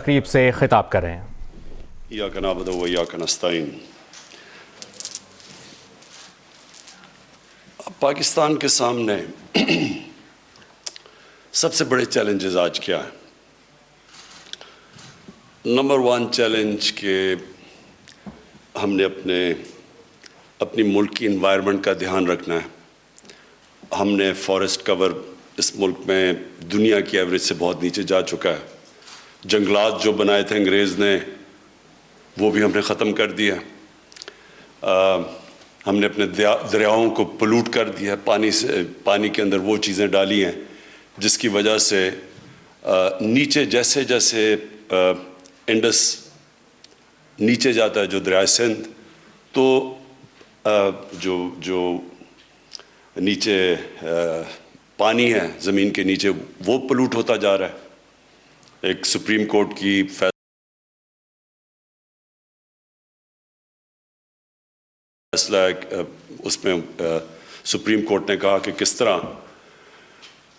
تقریب سے خطاب کر رہے ہیں۔ ایاک نعبد و ایاک نستعین۔ پاکستان کے سامنے سب سے بڑے چیلنجز آج کیا ہیں؟ نمبر 1 چیلنج کہ ہم نے اپنی ملک کی انوائرمنٹ کا دھیان رکھنا ہے۔ ہم نے فارسٹ کور اس ملک میں دنیا کی ایوریج سے بہت نیچے جا چکا ہے۔ جنگلات جو بنائے تھے انگریز نے وہ بھی ہم نے ختم کر دیا۔ ہم نے اپنے دریاؤں کو پلوٹ کر دیا، پانی کے اندر وہ چیزیں ڈالی ہیں جس کی وجہ سے نیچے جیسے جیسے انڈس نیچے جاتا ہے جو دریائے سندھ، تو جو نیچے پانی ہے زمین کے نیچے وہ پلوٹ ہوتا جا رہا ہے۔ ایک سپریم کورٹ کی فیصلہ ہے، اس میں سپریم کورٹ نے کہا کہ کس طرح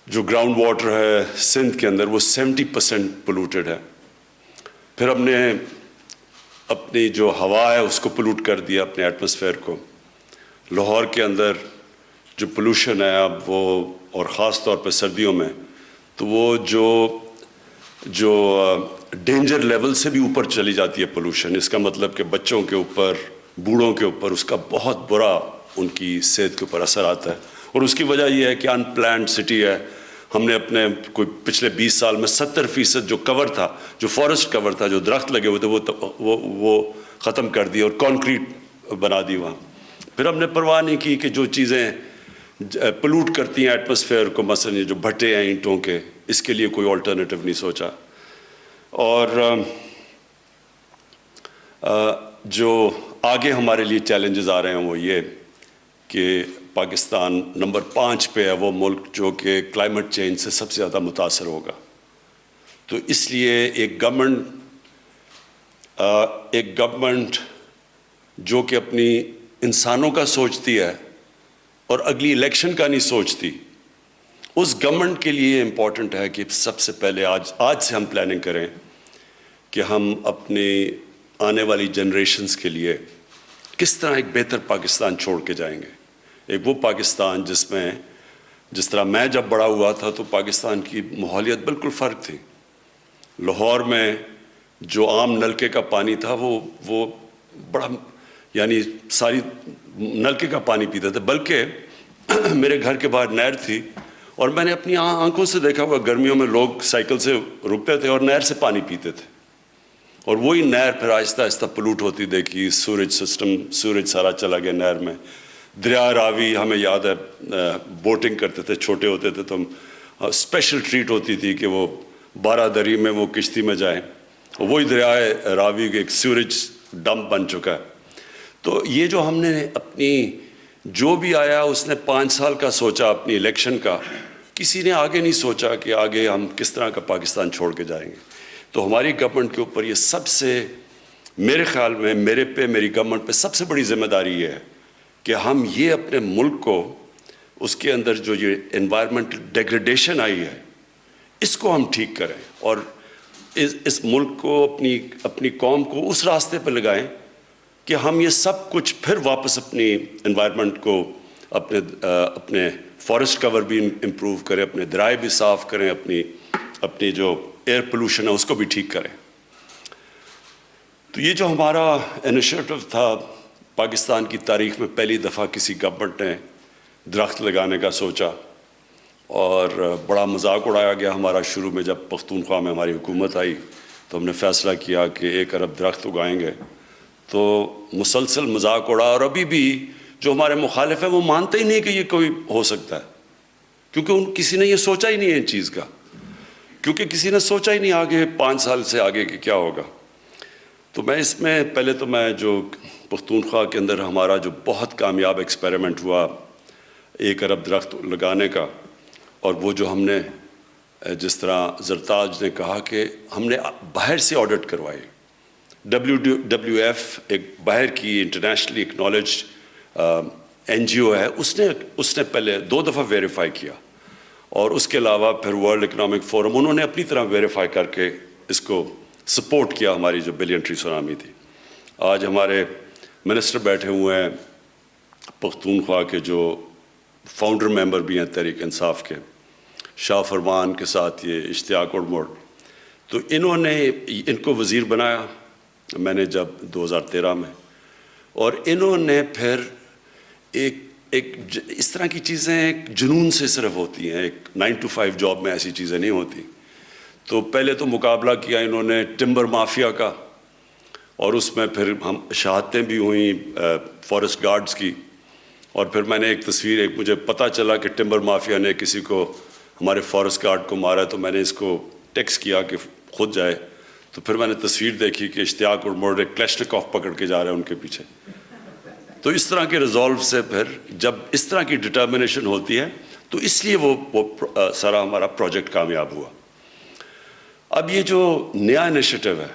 جو گراؤنڈ واٹر ہے سندھ کے اندر وہ 70% پولوٹڈ ہے۔ پھر ہم نے اپنی جو ہوا ہے اس کو پولوٹ کر دیا، اپنے ایٹماسفیئر کو۔ لاہور کے اندر جو پولوشن ہے اب وہ، اور خاص طور پہ سردیوں میں، تو وہ جو ڈینجر لیول سے بھی اوپر چلی جاتی ہے پولوشن۔ اس کا مطلب کہ بچوں کے اوپر، بوڑھوں کے اوپر اس کا بہت برا ان کی صحت کے اوپر اثر آتا ہے، اور اس کی وجہ یہ ہے کہ ان پلانڈ سٹی ہے۔ ہم نے اپنے کوئی پچھلے 20 سال میں 70% جو کور تھا، جو فارسٹ کور تھا، جو درخت لگے ہوئے تھے وہ ختم کر دیا اور کانکریٹ بنا دی وہاں۔ پھر ہم نے پرواہ نہیں کی کہ جو چیزیں پلوٹ کرتی ہیں ایٹماسفیئر کو، مثلا یہ جو بھٹے ہیں اینٹوں کے، اس کے لیے کوئی آلٹرنیٹیو نہیں سوچا۔ اور جو آگے ہمارے لیے چیلنجز آ رہے ہیں وہ یہ کہ پاکستان نمبر 5 پہ ہے وہ ملک جو کہ کلائمیٹ چینج سے سب سے زیادہ متاثر ہوگا۔ تو اس لیے ایک گورنمنٹ جو کہ اپنی انسانوں کا سوچتی ہے اور اگلی الیکشن کا نہیں سوچتی، اس گورنمنٹ کے لیے امپورٹنٹ ہے کہ سب سے پہلے آج سے ہم پلاننگ کریں کہ ہم اپنی آنے والی جنریشنز کے لیے کس طرح ایک بہتر پاکستان چھوڑ کے جائیں گے۔ ایک وہ پاکستان جس طرح میں جب بڑا ہوا تھا تو پاکستان کی ماحولیت بالکل فرق تھی۔ لاہور میں جو عام نلکے کا پانی تھا وہ بڑا، یعنی ساری نلکے کا پانی پیتے تھے، بلکہ میرے گھر کے باہر نہر تھی اور میں نے اپنی آنکھوں سے دیکھا ہوا گرمیوں میں لوگ سائیکل سے رکتے تھے اور نہر سے پانی پیتے تھے، اور وہی نہر پھر آہستہ آہستہ پلوٹ ہوتی دیکھی۔ سورج سارا چلا گیا نہر میں۔ دریا راوی ہمیں یاد ہے، بوٹنگ کرتے تھے، چھوٹے ہوتے تھے تو ہم اسپیشل ٹریٹ ہوتی تھی کہ وہ 12 دری میں وہ کشتی میں جائیں، وہی دریائے راوی ایک سیوریج ڈمپ بن چکا ہے۔ تو یہ جو ہم نے اپنی، جو بھی آیا اس نے 5 سال کا سوچا اپنی الیکشن کا، کسی نے آگے نہیں سوچا کہ آگے ہم کس طرح کا پاکستان چھوڑ کے جائیں گے۔ تو ہماری گورنمنٹ کے اوپر یہ سب سے، میرے خیال میں میری گورنمنٹ پہ سب سے بڑی ذمہ داری یہ ہے کہ ہم یہ اپنے ملک کو، اس کے اندر جو یہ انوائرمنٹل ڈیگریڈیشن آئی ہے اس کو ہم ٹھیک کریں، اور اس ملک کو، اپنی قوم کو اس راستے پہ لگائیں کہ ہم یہ سب کچھ پھر واپس اپنی انوائرمنٹ کو، اپنے فارسٹ کور بھی امپروو کریں، اپنے درائے بھی صاف کریں، اپنی جو ایئر پولوشن ہے اس کو بھی ٹھیک کریں۔ تو یہ جو ہمارا انیشیٹو تھا، پاکستان کی تاریخ میں پہلی دفعہ کسی گورنمنٹ نے درخت لگانے کا سوچا، اور بڑا مذاق اڑایا گیا ہمارا شروع میں۔ جب پختونخوا میں ہماری حکومت آئی تو ہم نے فیصلہ کیا کہ 1 ارب درخت اگائیں گے، تو مسلسل مذاق اڑا، اور ابھی بھی جو ہمارے مخالف ہیں وہ مانتے ہی نہیں کہ یہ کوئی ہو سکتا ہے، کیونکہ کسی نے یہ سوچا ہی نہیں ہے ان چیز کا، کیونکہ کسی نے سوچا ہی نہیں آگے 5 سال سے آگے کہ کیا ہوگا۔ تو میں اس میں پہلے تو میں جو پختونخوا کے اندر ہمارا جو بہت کامیاب ایکسپیریمنٹ ہوا 1 ارب درخت لگانے کا، اور وہ جو ہم نے، جس طرح زرتاج نے کہا کہ ہم نے باہر سے آڈٹ کروائے، WWF ایک باہر کی انٹرنیشنلی اکنالجڈ NGO ہے، اس نے پہلے 2 دفعہ ویریفائی کیا، اور اس کے علاوہ پھر ورلڈ اکنامک فورم انہوں نے اپنی طرح ویریفائی کر کے اس کو سپورٹ کیا ہماری جو بلین ٹری سونامی تھی. آج ہمارے منسٹر بیٹھے ہوئے ہیں پختونخوا کے جو فاؤنڈر ممبر بھی ہیں تحریک انصاف کے, شاہ فرمان کے ساتھ یہ اشتیاق اڑموڑ. تو انہوں نے ان کو وزیر بنایا میں نے جب 2013 میں, اور انہوں نے پھر ایک اس طرح کی چیزیں ایک جنون سے صرف ہوتی ہیں, ایک 9 to 5 جاب میں ایسی چیزیں نہیں ہوتی. تو پہلے تو مقابلہ کیا انہوں نے ٹمبر مافیا کا, اور اس میں پھر ہم شہادتیں بھی ہوئیں فارسٹ گارڈز کی. اور پھر میں نے ایک تصویر, ایک مجھے پتہ چلا کہ ٹمبر مافیا نے کسی کو ہمارے فارسٹ گارڈ کو مارا, تو میں نے اس کو ٹیکسٹ کیا کہ خود جائے. تو پھر میں نے تصویر دیکھی کہ اشتیاق اڑموڑ ایک کلیشنکوف پکڑ کے جا رہے ہیں ان کے پیچھے. تو اس طرح کے ریزولو سے پھر جب اس طرح کی ڈٹرمنیشن ہوتی ہے تو اس لیے وہ سارا ہمارا پروجیکٹ کامیاب ہوا. اب یہ جو نیا انیشیٹو ہے,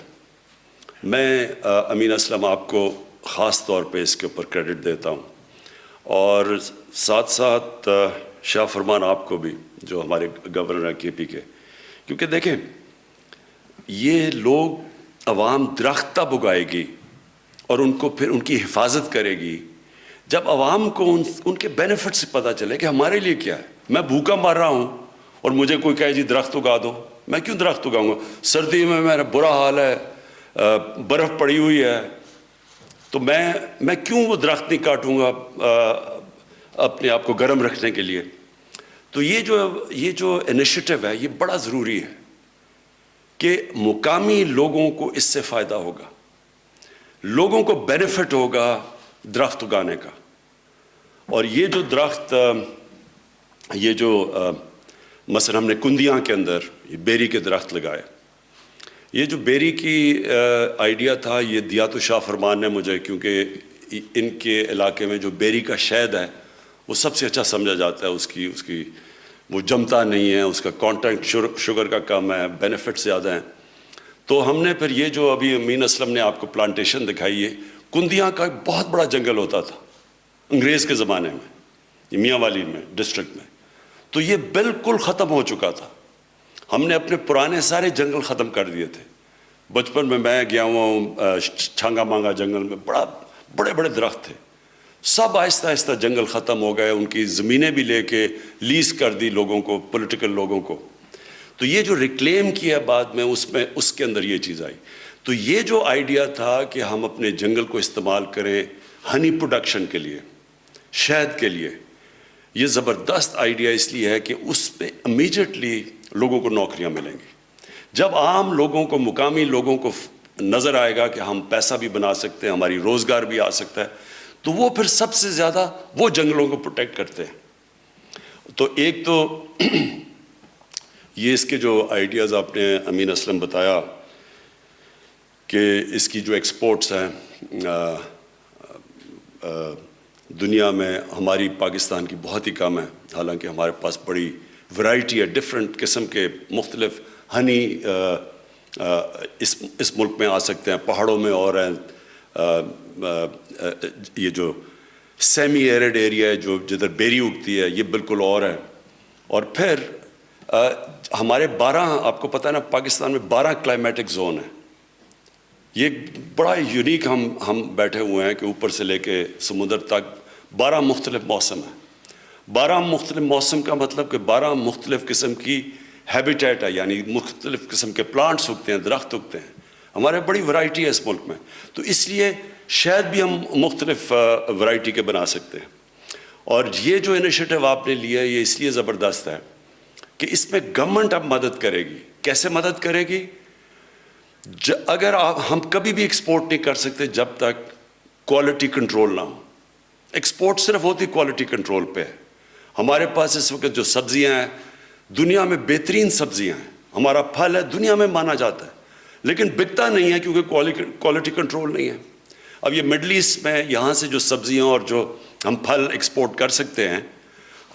میں امین اسلم آپ کو خاص طور پہ اس کے اوپر کریڈٹ دیتا ہوں, اور ساتھ ساتھ شاہ فرمان آپ کو بھی جو ہمارے گورنر ہیں کے پی کے. کیونکہ دیکھیں یہ لوگ عوام درختہ بگائے گی اور ان کو پھر ان کی حفاظت کرے گی جب عوام کو ان کے بینیفٹ سے پتہ چلے کہ ہمارے لیے کیا ہے. میں بھوکا مار رہا ہوں اور مجھے کوئی کہے جی درخت اگا دو, میں کیوں درخت اگاؤں گا؟ سردی میں میرا برا حال ہے, برف پڑی ہوئی ہے, تو میں کیوں وہ درخت نہیں کاٹوں گا اپنے آپ کو گرم رکھنے کے لیے. تو یہ جو انیشیٹو ہے یہ بڑا ضروری ہے کہ مقامی لوگوں کو اس سے فائدہ ہوگا, لوگوں کو بینیفٹ ہوگا درخت اگانے کا. اور یہ جو درخت, یہ جو مثلا ہم نے کندیاں کے اندر یہ بیری کے درخت لگائے. یہ جو بیری کی آئیڈیا تھا یہ دیا تو شاہ فرمان نے مجھے, کیونکہ ان کے علاقے میں جو بیری کا شہد ہے وہ سب سے اچھا سمجھا جاتا ہے. اس کی وہ جمتا نہیں ہے, اس کا کانٹینٹ شوگر کا کم ہے, بینیفٹ زیادہ ہیں. تو ہم نے پھر یہ جو ابھی امین اسلم نے آپ کو پلانٹیشن دکھائی ہے, کندیاں کا ایک بہت بڑا جنگل ہوتا تھا انگریز کے زمانے میں, یہ میاں والی میں ڈسٹرکٹ میں. تو یہ بالکل ختم ہو چکا تھا. ہم نے اپنے پرانے سارے جنگل ختم کر دیے تھے. بچپن میں گیا ہوں چھانگا مانگا جنگل میں, بڑے بڑے درخت تھے, سب آہستہ آہستہ جنگل ختم ہو گئے. ان کی زمینیں بھی لے کے لیز کر دی لوگوں کو, پولیٹیکل لوگوں کو. تو یہ جو ریکلیم کیا بعد میں اس کے اندر یہ چیز آئی. تو یہ جو آئیڈیا تھا کہ ہم اپنے جنگل کو استعمال کریں ہنی پروڈکشن کے لیے, شہد کے لیے, یہ زبردست آئیڈیا اس لیے ہے کہ اس پہ امیجیٹلی لوگوں کو نوکریاں ملیں گی. جب عام لوگوں کو, مقامی لوگوں کو نظر آئے گا کہ ہم پیسہ بھی بنا سکتے ہیں, ہماری روزگار بھی آ سکتا ہے, تو وہ پھر سب سے زیادہ وہ جنگلوں کو پروٹیکٹ کرتے ہیں. تو ایک تو یہ اس کے جو آئیڈیاز آپ نے امین اسلم بتایا کہ اس کی جو ایکسپورٹس ہیں دنیا میں ہماری پاکستان کی بہت ہی کم ہے, حالانکہ ہمارے پاس بڑی ورائٹی ہے, ڈفرینٹ قسم کے مختلف ہنی اس ملک میں آ سکتے ہیں. پہاڑوں میں اور ہیں, یہ جو سیمی ایرڈ ایریا ہے جو جدھر بیری اگتی ہے یہ بالکل اور ہے. اور پھر ہمارے 12, آپ کو پتہ ہے نا پاکستان میں 12 کلائمیٹک زون ہیں. یہ بڑا یونیک ہم بیٹھے ہوئے ہیں کہ اوپر سے لے کے سمندر تک 12 مختلف موسم ہیں. 12 مختلف موسم کا مطلب کہ 12 مختلف قسم کی ہیبیٹیٹ ہے, یعنی مختلف قسم کے پلانٹس اگتے ہیں, درخت اگتے ہیں. ہمارے بڑی ورائٹی ہے اس ملک میں, تو اس لیے شاید بھی ہم مختلف ورائٹی کے بنا سکتے ہیں. اور یہ جو انیشیٹو آپ نے لیا ہے یہ اس لیے زبردست ہے کہ اس میں گورنمنٹ اب مدد کرے گی. کیسے مدد کرے گی؟ اگر ہم کبھی بھی ایکسپورٹ نہیں کر سکتے جب تک کوالٹی کنٹرول نہ ہو. ایکسپورٹ صرف ہوتی کوالٹی کنٹرول پہ ہے. ہمارے پاس اس وقت جو سبزیاں ہیں دنیا میں بہترین سبزیاں ہیں, ہمارا پھل ہے دنیا میں مانا جاتا ہے, لیکن بکتا نہیں ہے کیونکہ کوالٹی کنٹرول نہیں ہے. اب یہ مڈل ایسٹ میں یہاں سے جو سبزیاں اور جو ہم پھل ایکسپورٹ کر سکتے ہیں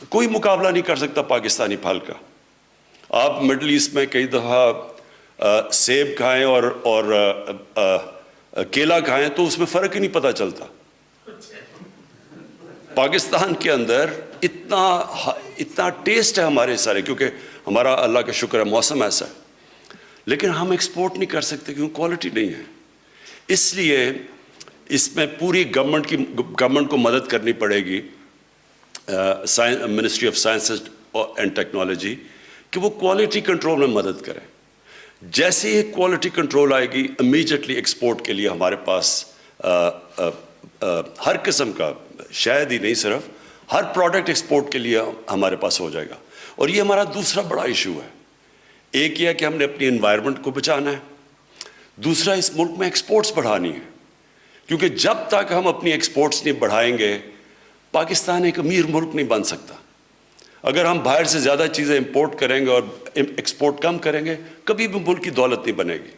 کوئی مقابلہ نہیں کر سکتا پاکستانی پھل کا. آپ مڈل ایسٹ میں کئی دفعہ سیب کھائیں اور کیلا کھائیں تو اس میں فرق ہی نہیں پتہ چلتا. پاکستان کے اندر اتنا ٹیسٹ ہے ہمارے سارے, کیونکہ ہمارا اللہ کا شکر ہے موسم ایسا ہے. لیکن ہم ایکسپورٹ نہیں کر سکتے کیونکہ کوالٹی نہیں ہے. اس لیے اس میں پوری گورنمنٹ کو مدد کرنی پڑے گی, ministry of science and technology, کہ وہ کوالٹی کنٹرول میں مدد کرے. جیسے ہی کوالٹی کنٹرول آئے گی امیجیٹلی ایکسپورٹ کے لیے ہمارے پاس ہر قسم کا, شاید ہی نہیں صرف, ہر پروڈکٹ ایکسپورٹ کے لیے ہمارے پاس ہو جائے گا. اور یہ ہمارا دوسرا بڑا ایشو ہے. ایک یہ ہے کہ ہم نے اپنی انوائرمنٹ کو بچانا ہے, دوسرا اس ملک میں ایکسپورٹس بڑھانی ہے, کیونکہ جب تک ہم اپنی ایکسپورٹس نہیں بڑھائیں گے پاکستان ایک امیر ملک نہیں بن سکتا. اگر ہم باہر سے زیادہ چیزیں امپورٹ کریں گے اور ایکسپورٹ کم کریں گے کبھی بھی ملک کی دولت نہیں بنے گی,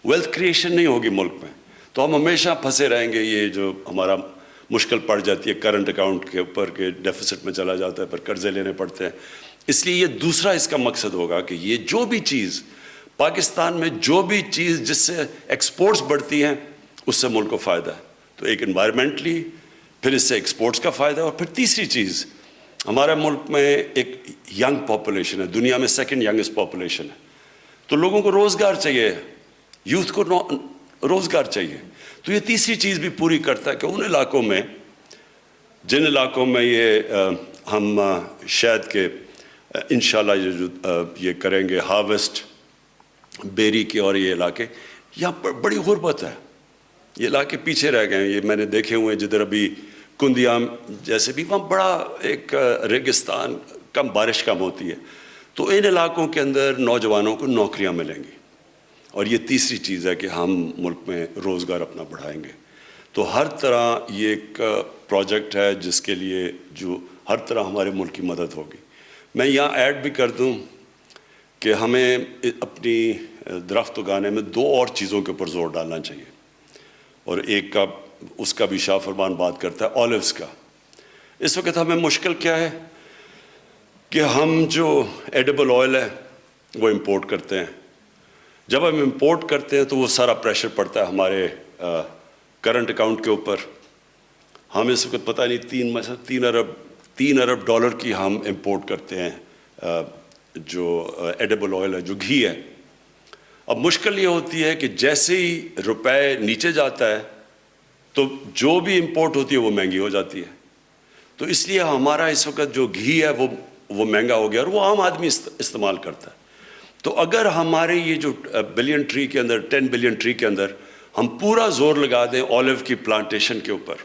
ویلتھ کریشن نہیں ہوگی ملک میں. تو ہم ہمیشہ پھنسے رہیں گے. یہ جو ہمارا مشکل پڑ جاتی ہے کرنٹ اکاؤنٹ کے اوپر کہ ڈیفیسٹ میں چلا جاتا ہے, پھر قرضے لینے پڑتے ہیں. اس لیے یہ دوسرا اس کا مقصد ہوگا کہ یہ جو بھی چیز پاکستان میں, جو بھی چیز جس سے ایکسپورٹس بڑھتی ہیں اس سے ملک کو فائدہ ہے. تو ایک انوائرمنٹلی, پھر اس سے ایکسپورٹس کا فائدہ ہے, اور پھر تیسری چیز ہمارے ملک میں ایک ینگ پاپولیشن ہے, دنیا میں سیکنڈ ینگسٹ پاپولیشن ہے. تو لوگوں کو روزگار چاہیے, یوتھ کو روزگار چاہیے. تو یہ تیسری چیز بھی پوری کرتا ہے کہ ان علاقوں میں, جن علاقوں میں یہ ہم شاید کہ انشاءاللہ یہ کریں گے ہارویسٹ بیری کے, اور یہ علاقے یہاں بڑی غربت ہے, یہ علاقے پیچھے رہ گئے ہیں. یہ میں نے دیکھے ہوئے ہیں جدھر ابھی کندیام جیسے بھی, وہاں بڑا ایک ریگستان, کم بارش کم ہوتی ہے. تو ان علاقوں کے اندر نوجوانوں کو نوکریاں ملیں گی. اور یہ تیسری چیز ہے کہ ہم ملک میں روزگار اپنا بڑھائیں گے. تو ہر طرح یہ ایک پروجیکٹ ہے جس کے لیے جو ہر طرح ہمارے ملک کی مدد ہوگی. میں یہاں ایڈ بھی کر دوں کہ ہمیں اپنی درخت اگانے میں دو اور چیزوں کے اوپر زور ڈالنا چاہیے, اور ایک کا اس کا بھی شاہ فرمان بات کرتا ہے, اولیوز کا. اس وقت ہمیں مشکل کیا ہے کہ ہم جو ایڈیبل آئل ہے وہ امپورٹ کرتے ہیں. جب ہم امپورٹ کرتے ہیں تو وہ سارا پریشر پڑتا ہے ہمارے کرنٹ اکاؤنٹ کے اوپر. ہم اس وقت پتہ نہیں تین ارب ڈالر کی ہم امپورٹ کرتے ہیں جو ایڈیبل آئل ہے, جو گھی ہے. اب مشکل یہ ہوتی ہے کہ جیسے ہی روپے نیچے جاتا ہے تو جو بھی امپورٹ ہوتی ہے وہ مہنگی ہو جاتی ہے. تو اس لیے ہمارا اس وقت جو گھی ہے وہ مہنگا ہو گیا, اور وہ عام آدمی استعمال کرتا ہے. تو اگر ہمارے یہ جو بلین ٹری کے اندر, 10 بلین ٹری کے اندر ہم پورا زور لگا دیں اولیو کی پلانٹیشن کے اوپر,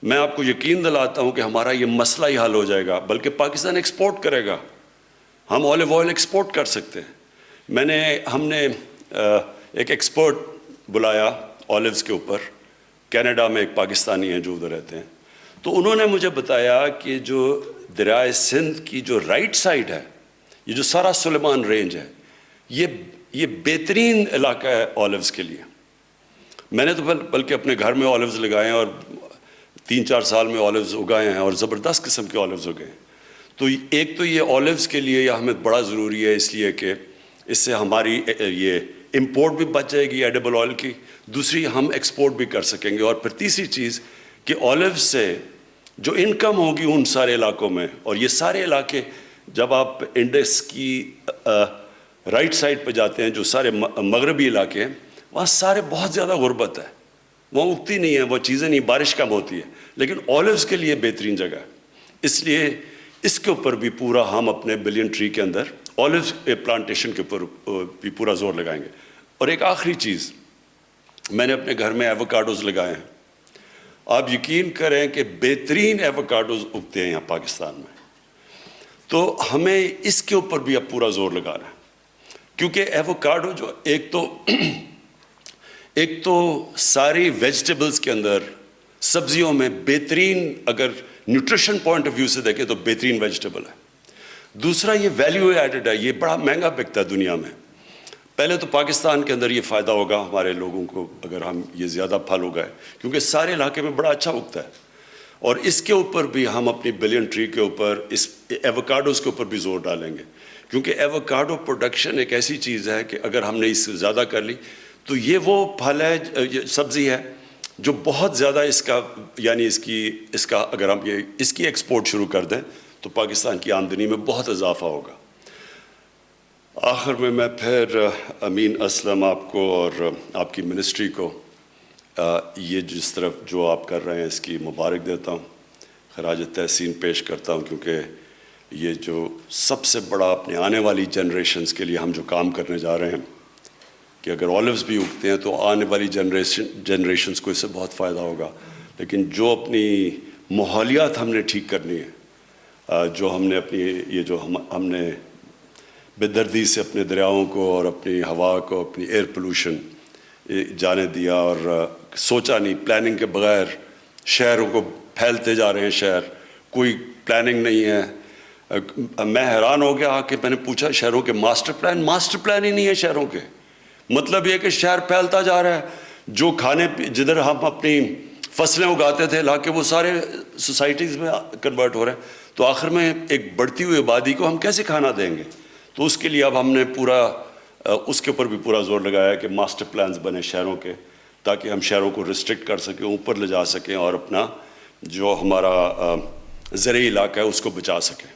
میں آپ کو یقین دلاتا ہوں کہ ہمارا یہ مسئلہ ہی حل ہو جائے گا. بلکہ پاکستان ایکسپورٹ کرے گا, ہم اولیو آئل ایکسپورٹ کر سکتے ہیں. ہم نے ایک ایکسپرٹ بلایا اولیوز کے اوپر, کینیڈا میں ایک پاکستانی ہیں جو ادھر رہتے ہیں. تو انہوں نے مجھے بتایا کہ جو دریائے سندھ کی جو رائٹ سائڈ ہے, یہ جو سارا سلیمان رینج ہے, یہ بہترین علاقہ ہے اولیوز کے لیے. میں نے تو بلکہ اپنے گھر میں اولیوز لگائے ہیں, اور 3-4 سال میں اولیوز اگائے ہیں, اور زبردست قسم کے اولیوز اگائے ہیں. تو ایک تو یہ اولیوز کے لیے یہ ہمیں بڑا ضروری ہے, اس لیے کہ اس سے ہماری یہ امپورٹ بھی بچ جائے گی ایڈیبل آئل کی, دوسری ہم ایکسپورٹ بھی کر سکیں گے. اور پھر تیسری چیز کہ اولیوز سے جو انکم ہوگی ان سارے علاقوں میں, اور یہ سارے علاقے جب آپ انڈس کی رائٹ سائڈ پہ جاتے ہیں, جو سارے مغربی علاقے ہیں, وہاں سارے بہت زیادہ غربت ہے, وہاں اگتی نہیں ہے وہ چیزیں, نہیں, بارش کم ہوتی ہے. لیکن اولیوز کے لیے بہترین جگہ ہے. اس لیے اس کے اوپر بھی پورا ہم اپنے بلین ٹری کے اندر اولیوز پلانٹیشن کے اوپر بھی پورا زور لگائیں گے. اور ایک آخری چیز, میں نے اپنے گھر میں ایووکاڈوز لگائے ہیں. آپ یقین کریں کہ بہترین ایووکاڈوز اگتے ہیں یہاں پاکستان میں. تو ہمیں اس کے اوپر بھی اب پورا زور لگانا ہے, کیونکہ ایووکاڈو جو ایک تو ساری ویجیٹیبلز کے اندر, سبزیوں میں بہترین, اگر نیوٹریشن پوائنٹ آف ویو سے دیکھیں تو بہترین ویجیٹیبل ہے. دوسرا یہ ویلیو ایڈڈ ہے, یہ بڑا مہنگا بکتا ہے دنیا میں. پہلے تو پاکستان کے اندر یہ فائدہ ہوگا ہمارے لوگوں کو اگر ہم یہ زیادہ پھل اگائیں, کیونکہ سارے علاقے میں بڑا اچھا اگتا ہے. اور اس کے اوپر بھی ہم اپنی بلین ٹری کے اوپر, اس ایووکاڈوز کے اوپر بھی زور ڈالیں گے, کیونکہ ایووکاڈو پروڈکشن ایک ایسی چیز ہے کہ اگر ہم نے اس سے زیادہ کر لی تو یہ وہ پھل ہے, یہ سبزی ہے جو بہت زیادہ اس کا, یعنی اس کا اگر ہم اس کی ایکسپورٹ شروع کر دیں تو پاکستان کی آمدنی میں بہت اضافہ ہوگا. آخر میں پھر امین اسلم آپ کو اور آپ کی منسٹری کو یہ جس طرف جو آپ کر رہے ہیں اس کی مبارک دیتا ہوں، خراج تحسین پیش کرتا ہوں، کیونکہ یہ جو سب سے بڑا اپنے آنے والی جنریشنز کے لیے ہم جو کام کرنے جا رہے ہیں کہ اگر اولوز بھی اگتے ہیں تو آنے والی جنریشنز کو اس سے بہت فائدہ ہوگا، لیکن جو اپنی ماحولیات ہم نے ٹھیک کرنی ہے، جو ہم نے اپنی یہ جو ہم نے بے دردی سے اپنے دریاؤں کو اور اپنی ہوا کو، اپنی ایئر پولوشن جانے دیا اور سوچا نہیں، پلاننگ کے بغیر شہروں کو پھیلتے جا رہے ہیں، شہر کوئی پلاننگ نہیں ہے۔ میں حیران ہو گیا کہ میں نے پوچھا شہروں کے ماسٹر پلان ہی نہیں ہے شہروں کے، مطلب یہ کہ شہر پھیلتا جا رہا ہے، جو کھانے جدھر ہم اپنی فصلیں اگاتے تھے لا کے وہ سارے سوسائٹیز میں کنورٹ ہو رہے ہیں، تو آخر میں ایک بڑھتی ہوئی آبادی کو ہم کیسے کھانا دیں گے؟ تو اس کے لیے اب ہم نے اس کے اوپر بھی پورا زور لگایا کہ ماسٹر پلانز بنے شہروں کے، تاکہ ہم شہروں کو ریسٹرکٹ کر سکیں، اوپر لے جا سکیں اور اپنا جو ہمارا زرعی علاقہ ہے اس کو بچا سکیں۔